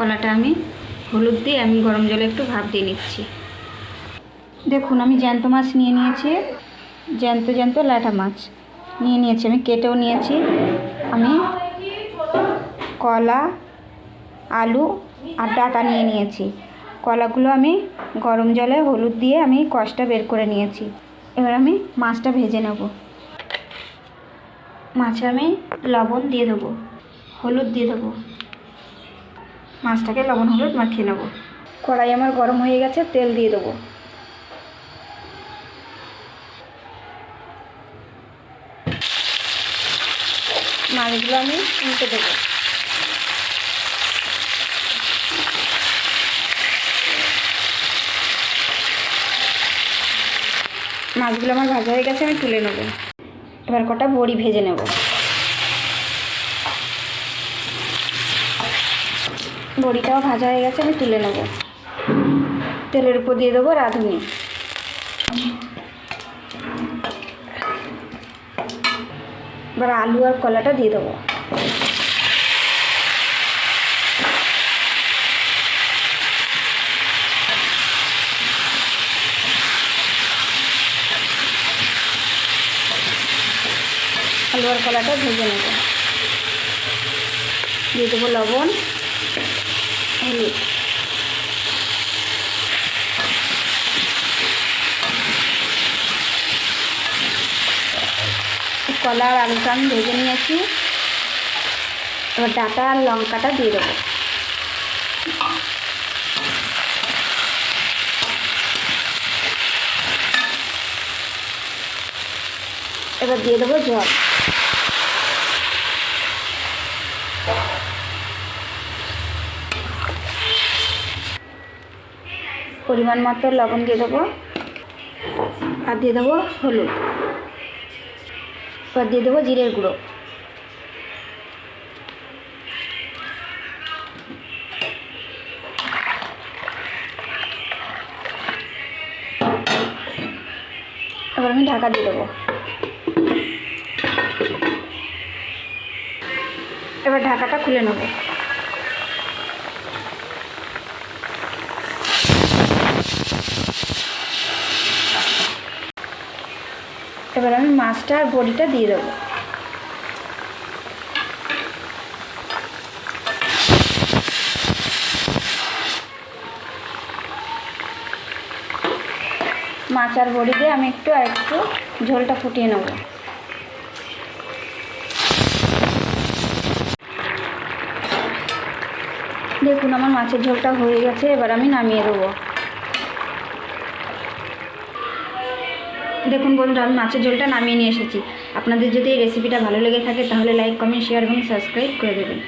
কলাটা আমি হলুদ দিয়ে আমি গরম জলে একটু ভাপ দিয়ে নিচ্ছি। দেখুন আমি জ্যান্ত মাছ নিয়ে নিয়েছি, জ্যান্ত জ্যান্ত ল্যাটা মাছ নিয়ে নিয়েছি, আমি কেটেও নিয়েছি। আমি কলা, আলু আর ডাঁটা নিয়ে নিয়েছি। কলাগুলো আমি গরম জলে হলুদ দিয়ে আমি কষটা বের করে নিয়েছি। এবার আমি মাছটা ভেজে নেব। মাছে আমি লবণ দিয়ে দেবো, হলুদ দিয়ে দেবো, মাছটাকে লবণ হলুদ মাখিয়ে নেব। কড়াই আমার গরম হয়ে গেছে, তেল দিয়ে দেবো। মাছগুলো আমি উল্টে দেবো। মাছগুলো আমার ভাজা হয়ে গেছে, আমি তুলে নেব। এবার কটা বড়ি ভেজে নেব। বড়িটাও ভাজা হয়ে গেছে, আমি তুলে নেব। তেলের উপর দিয়ে দেবো রাঁধুনি। এবার আলু আর কলাটা দিয়ে দেবো। আলু আর কলাটা ভেজে নেব। দিয়ে দেবো লবণ, হলুদ। কলা আর আলুটা আমি ভেজে নিয়েছি। এবার ডাঁটা আর লঙ্কাটা দিয়ে দেবো। এবার দিয়ে দেবো জল। পরিমাণ মতো লবণ দিয়ে দেবো আর দিয়ে দেবো হলুদ। এবার দিয়ে দেবো জিরের গুঁড়ো। এবার আমি ঢাকা দিয়ে দেবো। এবার ঢাকাটা খুলে নেব। এবার আমি মাছটা আর বড়িটা দিয়ে দেবো। মাছ আর বড়ি দিয়ে আমি একটু ঝোলটা ফুটিয়ে নেব। দেখুন আমার মাছের ঝোলটা হয়ে গেছে, এবার আমি নামিয়ে দেবো। দেখুন বন্ধুরা, আমি মাছের ঝোলটা নামিয়ে নিয়ে এসেছি। আপনাদের যদি এই রেসিপিটা ভালো লেগে থাকে তাহলে লাইক, কমেন্ট, শেয়ার এবং সাবস্ক্রাইব করে দেবেন।